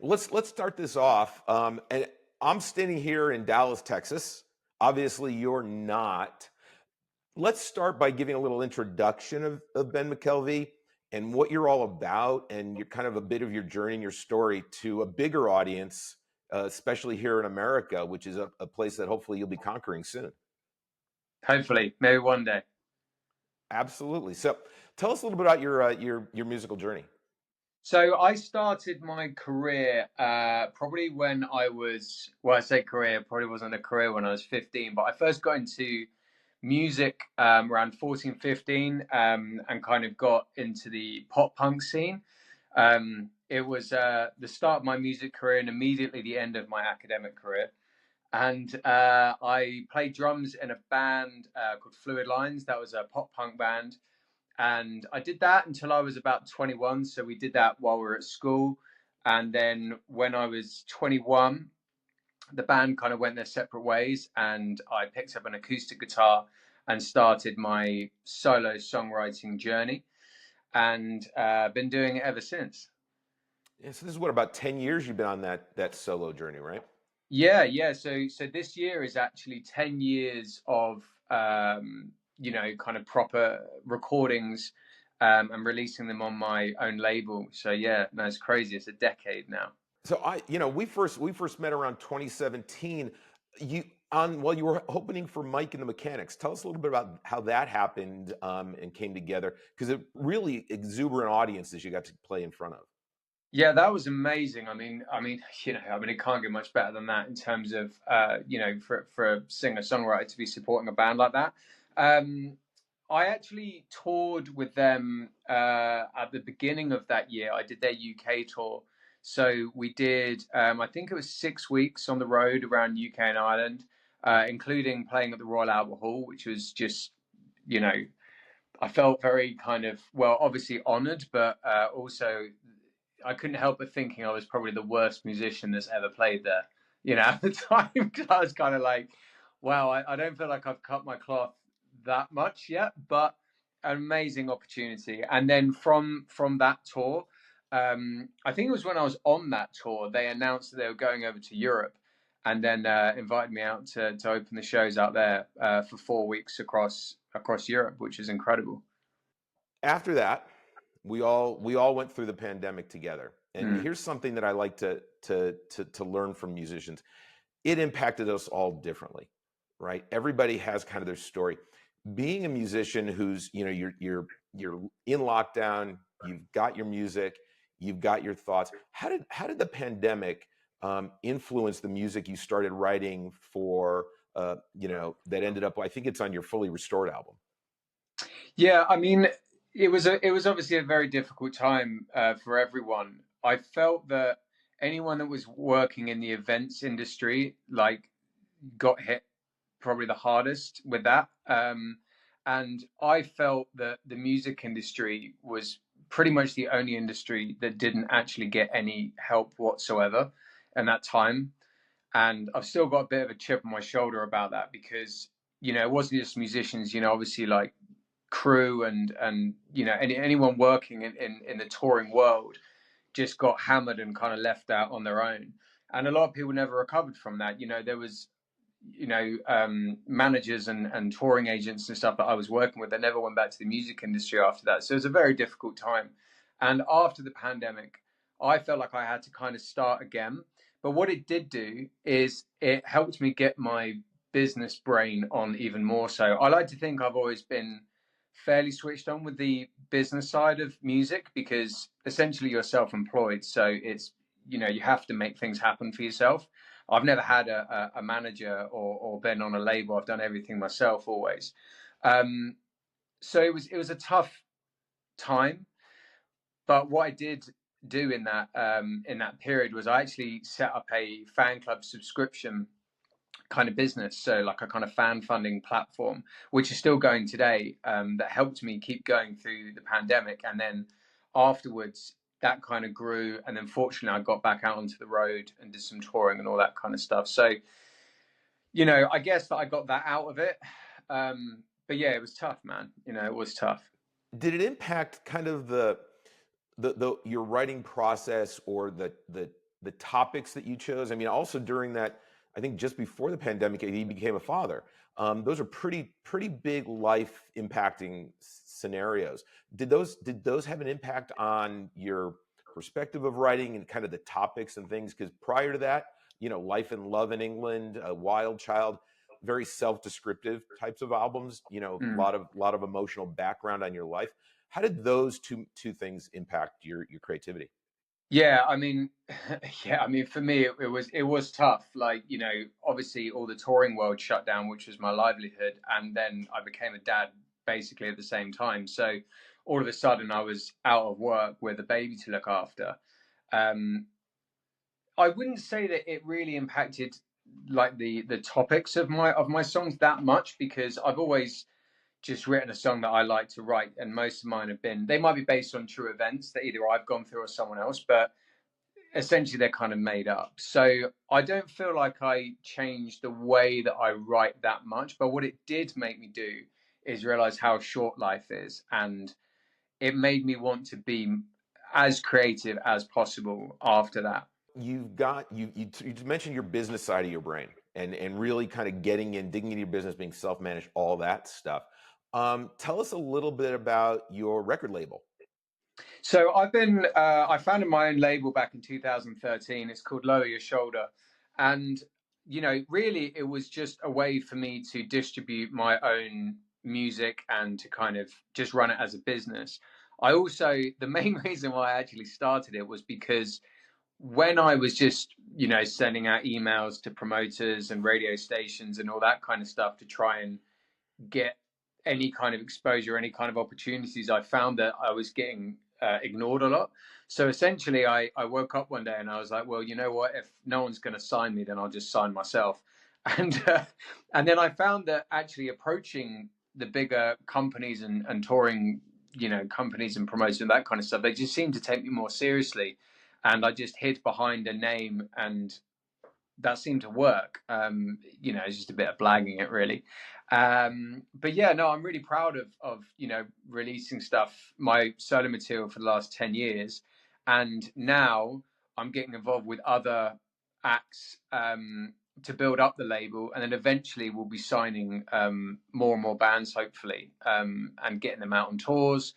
Let's start this off. And I'm standing here in Dallas, Texas. Obviously, you're not. Let's start by giving a little introduction of Ben McKelvey and what you're all about, and your kind of a bit of your journey and your story to a bigger audience, especially here in America, which is a place that hopefully you'll be conquering soon. Hopefully, maybe one day. Absolutely. So, tell us a little bit about your musical journey. So I started my career probably when I was, well, I say career, probably wasn't a career when I was 15, but I first got into music around 14, 15, and kind of got into the pop punk scene. It was the start of my music career and immediately the end of my academic career. And I played drums in a band called Fluid Lines. That was a pop punk band. And I did that until I was about 21. So we did that while we were at school. And then when I was 21, the band kind of went their separate ways. And I picked up an acoustic guitar and started my solo songwriting journey. And been doing it ever since. Yeah, so this is what, about 10 years you've been on that solo journey, right? Yeah. So this year is actually 10 years of kind of proper recordings and releasing them on my own label. So yeah, no, it's crazy. It's a decade now. So we first met around 2017. While you were opening for Mike and the Mechanics. Tell us a little bit about how that happened and came together, because it really exuberant audiences you got to play in front of. Yeah, that was amazing. It can't get much better than that in terms of, for a singer-songwriter to be supporting a band like that. Um, I actually toured with them at the beginning of that year. I did their UK tour. So we did, I think it was 6 weeks on the road around UK and Ireland, including playing at the Royal Albert Hall, which was just, you know, I felt very kind of, well, obviously honored, but also I couldn't help but thinking I was probably the worst musician that's ever played there. At the time, I was kind of like, wow, I don't feel like I've cut my cloth that much yet, but an amazing opportunity. And then from that tour, I think it was when I was on that tour, they announced that they were going over to Europe, and then invited me out to open the shows out there for 4 weeks across Europe, which is incredible. After that, we all went through the pandemic together. And Mm. here's something that I like to learn from musicians. It impacted us all differently, right? Everybody has kind of their story. Being a musician who's, you're in lockdown, you've got your music, you've got your thoughts. How did the pandemic influence the music you started writing for? That ended up, I think it's on your Fully Restored album. Yeah, I mean, it was obviously a very difficult time for everyone. I felt that anyone that was working in the events industry got hit probably the hardest with that. And I felt that the music industry was pretty much the only industry that didn't actually get any help whatsoever in that time. And I've still got a bit of a chip on my shoulder about that because it wasn't just musicians. Obviously, like crew and anyone working in the touring world just got hammered and kind of left out on their own, and a lot of people never recovered from that. There was managers and touring agents and stuff that I was working with that never went back to the music industry after that. So it was a very difficult time. And after the pandemic, I felt like I had to kind of start again. But what it did do is it helped me get my business brain on even more so. I like to think I've always been fairly switched on with the business side of music because essentially you're self-employed. So it's, you have to make things happen for yourself. I've never had a manager or been on a label. I've done everything myself always. Um, so it was a tough time, but what I did do in that period was I actually set up a fan club subscription kind of business, so like a kind of fan funding platform, which is still going today. That helped me keep going through the pandemic, and then afterwards that kind of grew, and then fortunately I got back out onto the road and did some touring and all that kind of stuff. So I guess that I got that out of it. But yeah, it was tough, man. It was tough. Did it impact kind of the your writing process, or the the topics that you chose. I mean, also during that, I think just before the pandemic, he became a father. Those are pretty big life impacting scenarios. Did those have an impact on your perspective of writing and kind of the topics and things? Because prior to that, Life and Love in England, Wild Child, very self-descriptive types of albums. A Mm. lot of emotional background on your life. How did those two things impact your creativity? Yeah, I mean, yeah, I mean, for me, it was tough. Like, obviously, all the touring world shut down, which was my livelihood, and then I became a dad basically at the same time. So, all of a sudden, I was out of work with a baby to look after. Um, I wouldn't say that it really impacted like the topics of my songs that much, because I've always just written a song that I like to write, and most of mine have been, they might be based on true events that either I've gone through or someone else, but essentially they're kind of made up. So I don't feel like I changed the way that I write that much, but what it did make me do is realize how short life is, and it made me want to be as creative as possible after that. You've got you mentioned your business side of your brain, and really kind of digging into your business, being self-managed, all that stuff. Tell us a little bit about your record label. So I founded my own label back in 2013. It's called Lower Your Shoulder. And, really it was just a way for me to distribute my own music and to kind of just run it as a business. The main reason why I actually started it was because when I was just, sending out emails to promoters and radio stations and all that kind of stuff to try and get any kind of exposure, any kind of opportunities, I found that I was getting ignored a lot. So essentially, I woke up one day and I was like, well, you know what? If no one's going to sign me, then I'll just sign myself. And then I found that actually approaching the bigger companies and touring, companies and promoters and that kind of stuff, they just seemed to take me more seriously. And I just hid behind a name, and that seemed to work. It's just a bit of blagging it, really. But yeah, no, I'm really proud of releasing stuff, my solo material for the last 10 years, and now I'm getting involved with other acts to build up the label, and then eventually we'll be signing more and more bands, hopefully, and getting them out on tours,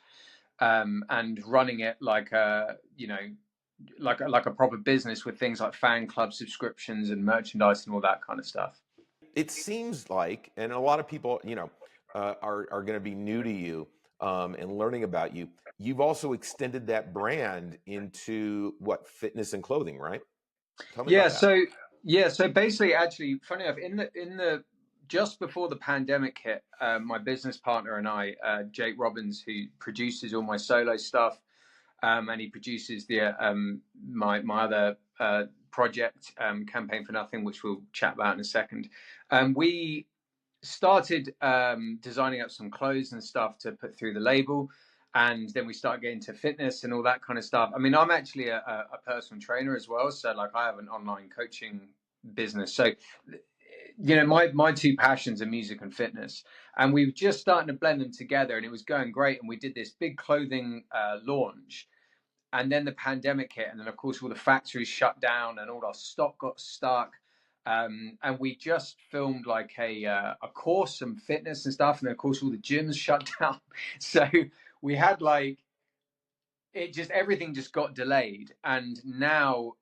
and running it like a proper business with things like fan club subscriptions and merchandise and all that kind of stuff. It seems like, and a lot of people, are going to be new to you, and learning about you. You've also extended that brand into what, fitness and clothing, right? Tell me Yeah, about that. so basically, actually, funny enough, in the just before the pandemic hit, my business partner and I, Jake Robbins, who produces all my solo stuff, and he produces my other project, Campaign for Nothing, which we'll chat about in a second. We started designing up some clothes and stuff to put through the label, and then we started getting to fitness and all that kind of stuff. I mean, I'm actually a personal trainer as well, so like I have an online coaching business. So my two passions are music and fitness, and we were just starting to blend them together, and it was going great. And we did this big clothing launch, and then the pandemic hit, and then of course all the factories shut down and all our stock got stuck. And we just filmed like a course, some fitness and stuff, and then of course all the gyms shut down. So we had like, it just, everything just got delayed, and now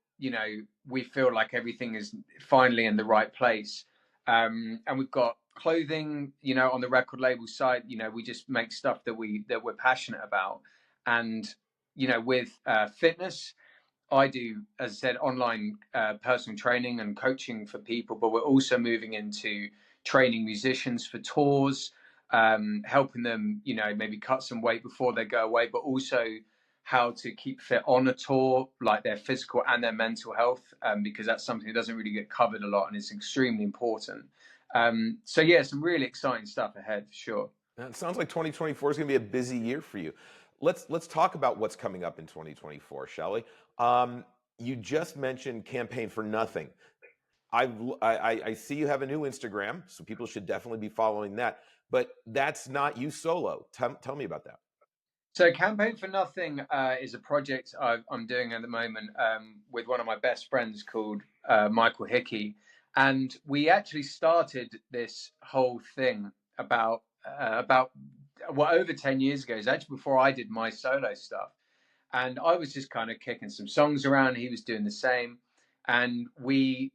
we feel like everything is finally in the right place. And we've got clothing, on the record label side. We just make stuff that we're passionate about. And with fitness, I do, as I said, online personal training and coaching for people, but we're also moving into training musicians for tours, helping them, maybe cut some weight before they go away, but also how to keep fit on a tour, like their physical and their mental health, because that's something that doesn't really get covered a lot and it's extremely important. So yeah, some really exciting stuff ahead for sure. It sounds like 2024 is going to be a busy year for you. Let's talk about what's coming up in 2024, shall we? You just mentioned Campaign for Nothing. I see you have a new Instagram, so people should definitely be following that. But that's not you solo. Tell me about that. So, Campaign for Nothing is a project I'm doing at the moment with one of my best friends called Michael Hickey, and we actually started this whole thing about well over 10 years ago. It's actually before I did my solo stuff, and I was just kind of kicking some songs around. He was doing the same, and we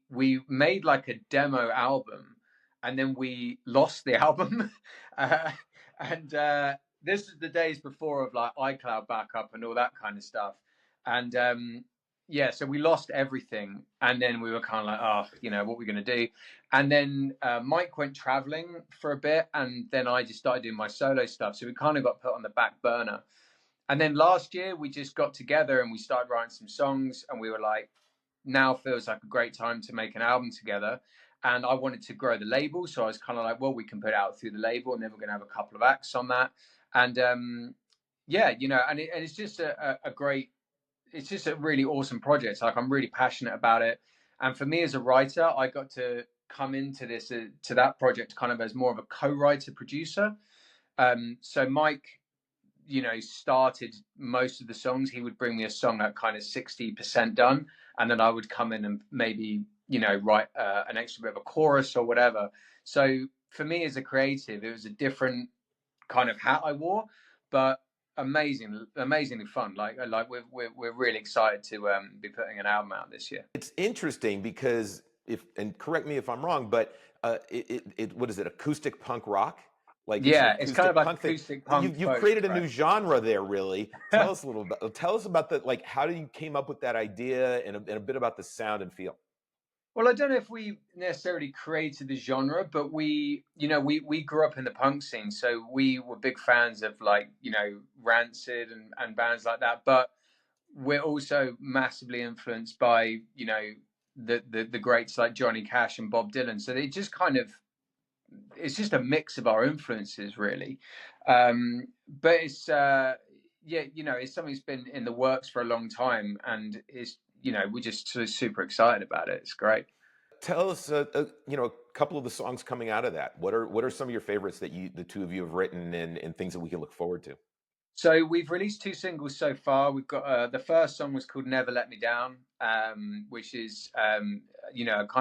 made like a demo album, and then we lost the album, uh, and this is the days before of like iCloud backup and all that kind of stuff, and yeah, so we lost everything, and then we were kind of like, oh, what are we gonna do? And then Mike went traveling for a bit, and then I just started doing my solo stuff, so we kind of got put on the back burner. And then last year we just got together and we started writing some songs, and we were like, now feels like a great time to make an album together. And I wanted to grow the label, so I was kind of like, well, we can put it out through the label, and then we're going to have a couple of acts on that. And yeah, and it's just a great, it's just a really awesome project. Like, I'm really passionate about it, and for me as a writer, I got to come into this to that project kind of as more of a co-writer producer. So Mike, started most of the songs. He would bring me a song at kind of 60% done, and then I would come in and maybe, write an extra bit of a chorus or whatever. So for me as a creative, it was a different kind of hat I wore, but amazingly fun. Like we're really excited to be putting an album out this year. It's interesting because and correct me if I'm wrong, but what is it? Acoustic punk rock? Like it's an Yeah, it's kind of acoustic like punk thing. acoustic punk You've folk, created a right? new genre there, really. Tell us a little bit. Tell us about the like how you came up with that idea and a bit about the sound and feel. Well, I don't know if we necessarily created the genre, but we grew up in the punk scene, so we were big fans of like Rancid and bands like that. But we're also massively influenced by the greats like Johnny Cash and Bob Dylan. So it just kind of it's just a mix of our influences, really. But it's yeah, it's something that's been in the works for a long time, and it's we're just super excited about it. It's great. Tell us, a couple of the songs coming out of that. What are some of your favorites that the two of you have written and things that we can look forward to? So we've released two singles so far. We've got the first song was called "Never Let Me Down," which is kind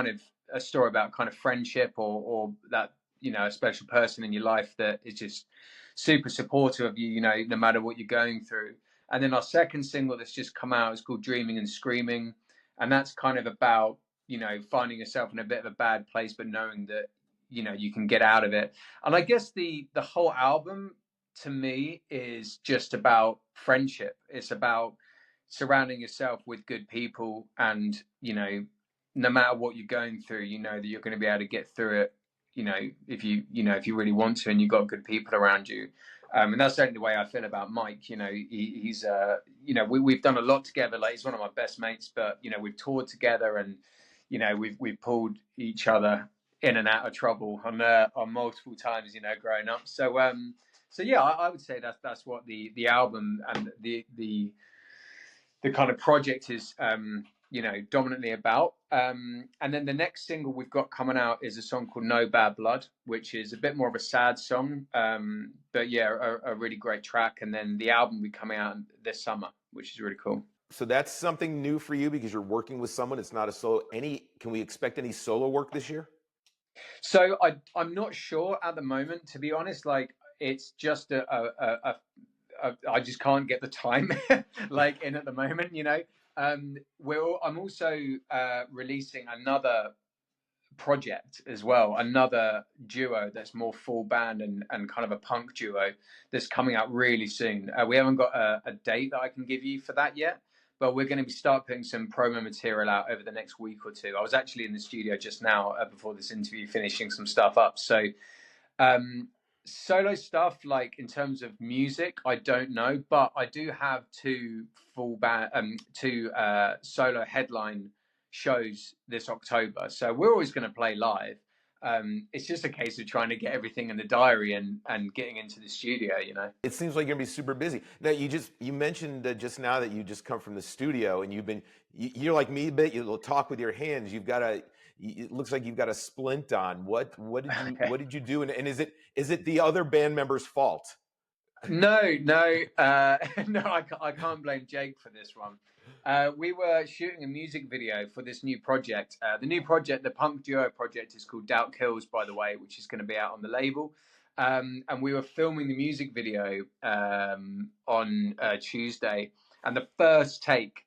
of a story about kind of friendship or that a special person in your life that is just super supportive of you, no matter what you're going through. And then our second single that's just come out is called "Dreaming and Screaming," and that's kind of about finding yourself in a bit of a bad place, but knowing that you can get out of it. And I guess the whole album to me is just about friendship. It's about surrounding yourself with good people, and no matter what you're going through, you know that you're going to be able to get through it. If you really want to, and you've got good people around you. And that's certainly the way I feel about Mike. He's we've done a lot together. Like, he's one of my best mates, but we've toured together, and we've pulled each other in and out of trouble on multiple times. Growing up. So yeah, I would say that's what the album and the kind of project is dominantly about. And then the next single we've got coming out is a song called "No Bad Blood," which is a bit more of a sad song, but yeah, a really great track. And then the album will be coming out this summer, which is really cool. So that's something new for you because you're working with someone. It's not a solo. Can we expect any solo work this year? So I'm not sure at the moment, to be honest. Like, it's just I just can't get the time like in at the moment. I'm also releasing another project as well, another duo that's more full band and kind of a punk duo that's coming out really soon. We haven't got a date that I can give you for that yet, but we're going to start putting some promo material out over the next week or two. I was actually in the studio just now before this interview, finishing some stuff up. So solo stuff, like in terms of music, I don't know, but I do have two solo headline shows this October, so we're always going to play live. It's just a case of trying to get everything in the diary and getting into the studio. It seems like you're gonna be super busy. Now you mentioned just now that you just come from the studio and you're like me a bit. You'll talk with your hands. It looks like you've got a splint on. What Okay. did you do? And is it the other band members' fault? No, no, no. I can't blame Jake for this one. We were shooting a music video for this new project. The new project, the punk duo project, is called Doubt Kills, by the way, which is going to be out on the label. And we were filming the music video on Tuesday. And the first take,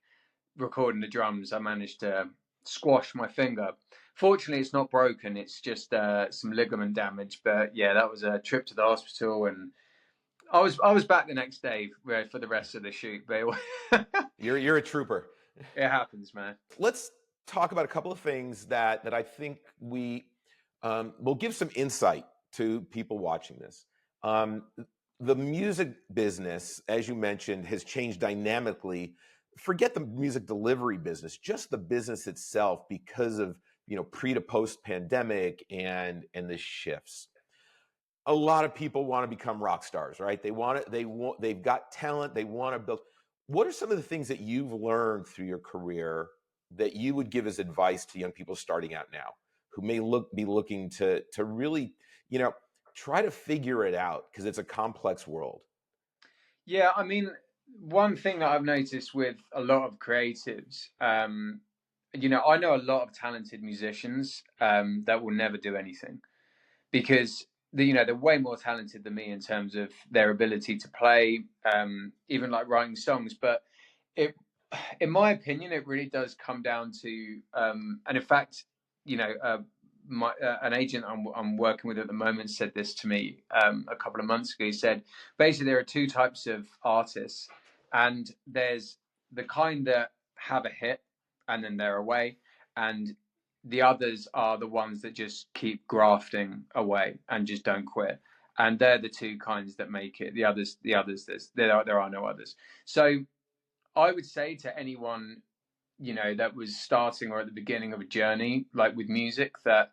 recording the drums, I managed to squash my finger. Fortunately, it's not broken. It's just some ligament damage. But yeah, that was a trip to the hospital, and I was back the next day for the rest of the shoot. But You're a trooper. it happens, man. Let's talk about a couple of things that I think we will give some insight to people watching this. The music business, as you mentioned, has changed dynamically. Forget the music delivery business, just the business itself, because of pre to post pandemic and the shifts. A lot of people want to become rock stars, right? They've got talent, they want to build. What are some of the things that you've learned through your career that you would give as advice to young people starting out now, who may be looking to really, try to figure it out, because it's a complex world? Yeah, I mean, one thing that I've noticed with a lot of creatives, I know a lot of talented musicians that will never do anything because they're way more talented than me in terms of their ability to play, even like writing songs. But it, in my opinion, it really does come down to, and in fact, an agent I'm working with at the moment said this to me a couple of months ago. He said, basically, there are two types of artists, and there's the kind that have a hit and then they're away, and the others are the ones that just keep grafting away and just don't quit. And they're the two kinds that make it. The others, there are no others. So I would say to anyone, that was starting or at the beginning of a journey, like with music, that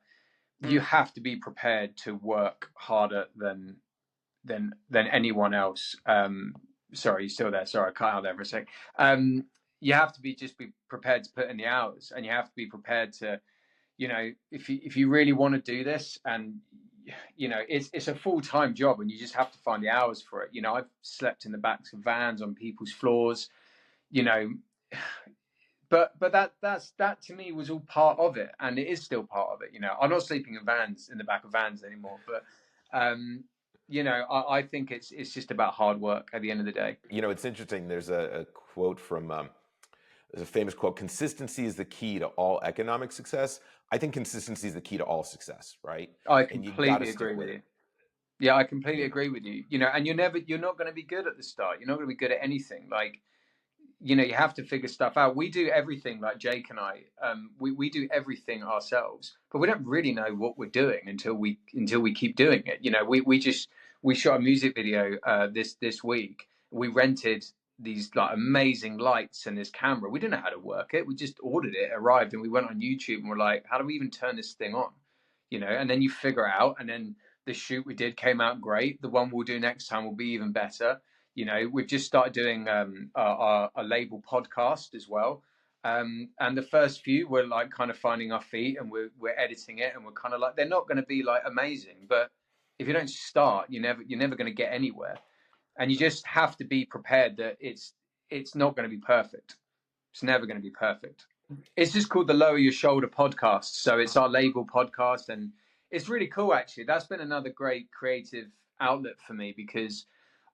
you have to be prepared to work harder than anyone else. Sorry, you still there? Sorry, I cut out there for a sec. You have to be prepared to put in the hours, and you have to be prepared to, if you really want to do this, and it's a full-time job, and you just have to find the hours for it. I've slept in the backs of vans on people's floors, but that to me was all part of it, and it is still part of it. I'm not sleeping in the back of vans anymore, but I think it's just about hard work at the end of the day. It's interesting. There's a quote from there's a famous quote: "Consistency is the key to all economic success." I think consistency is the key to all success, right? I And you got to completely stick agree with with it. you. Yeah, I completely agree with you. And you're not going to be good at the start. You're not going to be good at anything. Like, you have to figure stuff out. We do everything, like Jake and I. We do everything ourselves, but we don't really know what we're doing until we keep doing it. We shot a music video this week. We rented these like amazing lights and this camera. We didn't know how to work it. We just ordered it, arrived, and we went on YouTube and we're like, how do we even turn this thing on? And then you figure out, and then the shoot we did came out great. The one we'll do next time will be even better. We've just started doing a label podcast as well. And the first few, we're like kind of finding our feet, and we're editing it, and we're kind of like, they're not going to be like amazing, but if you don't start, you're never going to get anywhere. And you just have to be prepared that it's not going to be perfect. It's never going to be perfect. It's just called the Lower Your Shoulder podcast. So it's our label podcast, and it's really cool actually. That's been another great creative outlet for me, because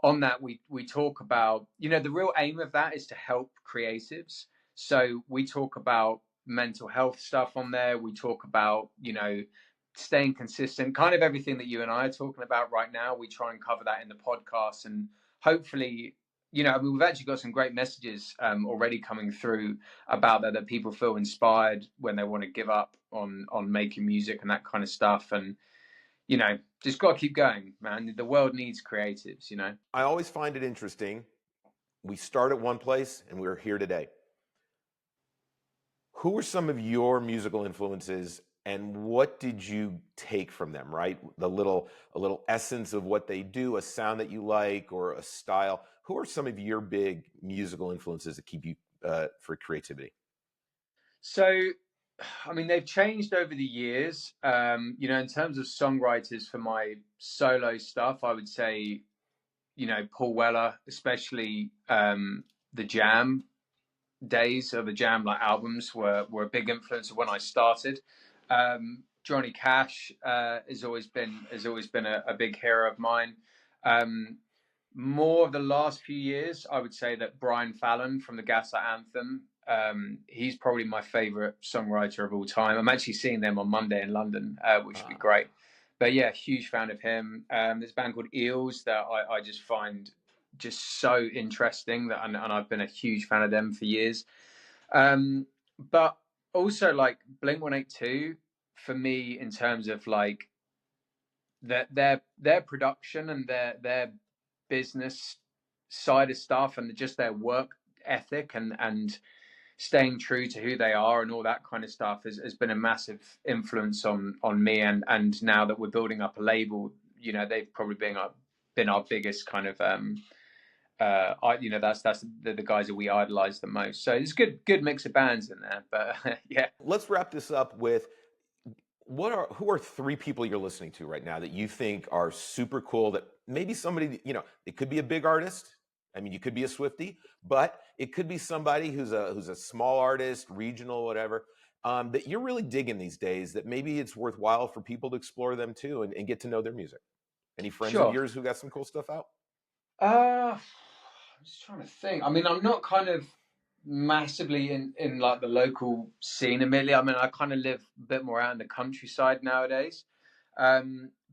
on that we talk about, the real aim of that is to help creatives. So we talk about mental health stuff on there. We talk about, staying consistent, kind of everything that you and I are talking about right now. We try and cover that in the podcast, and hopefully, we've actually got some great messages already coming through about that people feel inspired when they want to give up on making music and that kind of stuff. And just got to keep going, man. The world needs creatives. I always find it interesting. We start at one place and we're here today. Who were some of your musical influences, and what did you take from them, right? A little essence of what they do, a sound that you like, or a style. Who are some of your big musical influences that keep you for creativity? So, I mean, they've changed over the years. In terms of songwriters for my solo stuff, I would say Paul Weller, especially the Jam days, of the Jam like albums were a big influence of when I started. Johnny Cash has always been a big hero of mine. More of the last few years, I would say that Brian Fallon from the Gaslight Anthem, he's probably my favorite songwriter of all time. I'm actually seeing them on Monday in London, which would be great. But yeah, huge fan of him. There's a band called Eels that I just find just so interesting, that and I've been a huge fan of them for years. But also like Blink-182 for me, in terms of like their production and their business side of stuff, and just their work ethic and staying true to who they are and all that kind of stuff has been a massive influence on me. And now that we're building up a label, they've probably been our biggest kind of that's the guys that we idolize the most. So it's good mix of bands in there. But yeah, Let's wrap this up with who are three people you're listening to right now that you think are super cool, that maybe somebody, it could be a big artist. I mean, you could be a Swiftie, but it could be somebody who's a small artist, regional, whatever, that you're really digging these days, that maybe it's worthwhile for people to explore them too and get to know their music. Any friends of sure. yours who got some cool stuff out? I'm just trying to think. I mean, I'm not kind of massively in like the local scene, Amelia. I mean, I kind of live a bit more out in the countryside nowadays.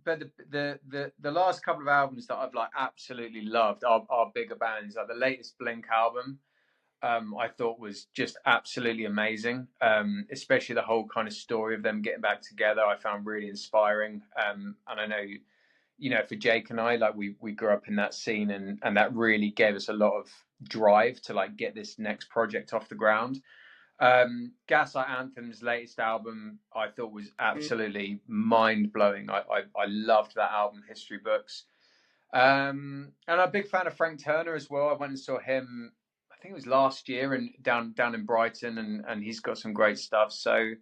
But the last couple of albums that I've like absolutely loved are bigger bands. Like the latest Blink album, I thought was just absolutely amazing. Especially the whole kind of story of them getting back together, I found really inspiring. And I know, for Jake and I, like we grew up in that scene, and that really gave us a lot of drive to like get this next project off the ground. Gaslight Anthem's latest album I thought was absolutely mind blowing. I loved that album, History Books. And I'm a big fan of Frank Turner as well. I went and saw him, I think it was last year, and down in Brighton, and he's got some great stuff. So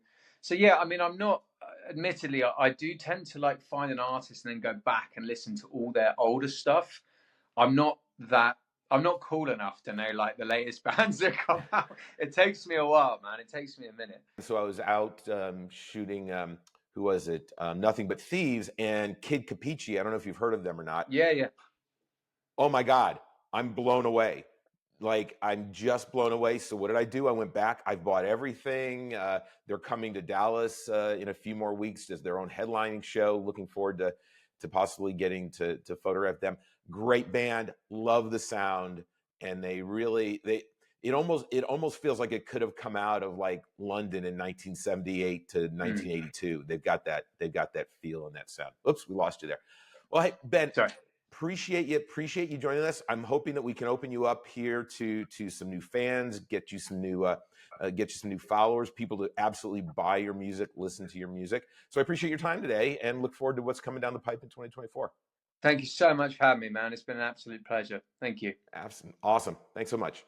yeah, I mean, I'm not. Admittedly, I do tend to like find an artist and then go back and listen to all their older stuff. I'm not that. I'm not cool enough to know like the latest bands that come out. It takes me a while, man. It takes me a minute. So I was out shooting. Who was it? Nothing But Thieves and Kid Capici. I don't know if you've heard of them or not. Yeah, yeah. Oh my God, I'm blown away. Like, I'm just blown away. So what did I do? I went back. I bought everything. They're coming to Dallas in a few more weeks as their own headlining show. Looking forward to possibly getting to photograph them. Great band. Love the sound. And it almost feels like it could have come out of like London in 1978 to 1982. They've got that feel and that sound. Oops, we lost you there. Well, hey, Ben, Sorry. appreciate you joining us. I'm hoping that we can open you up here to some new fans, get you some new followers, people to absolutely buy your music, listen to your music. So I appreciate your time today and look forward to what's coming down the pipe in 2024. Thank you so much for having me, man. It's been an absolute pleasure. Thank you. Awesome. Thanks so much.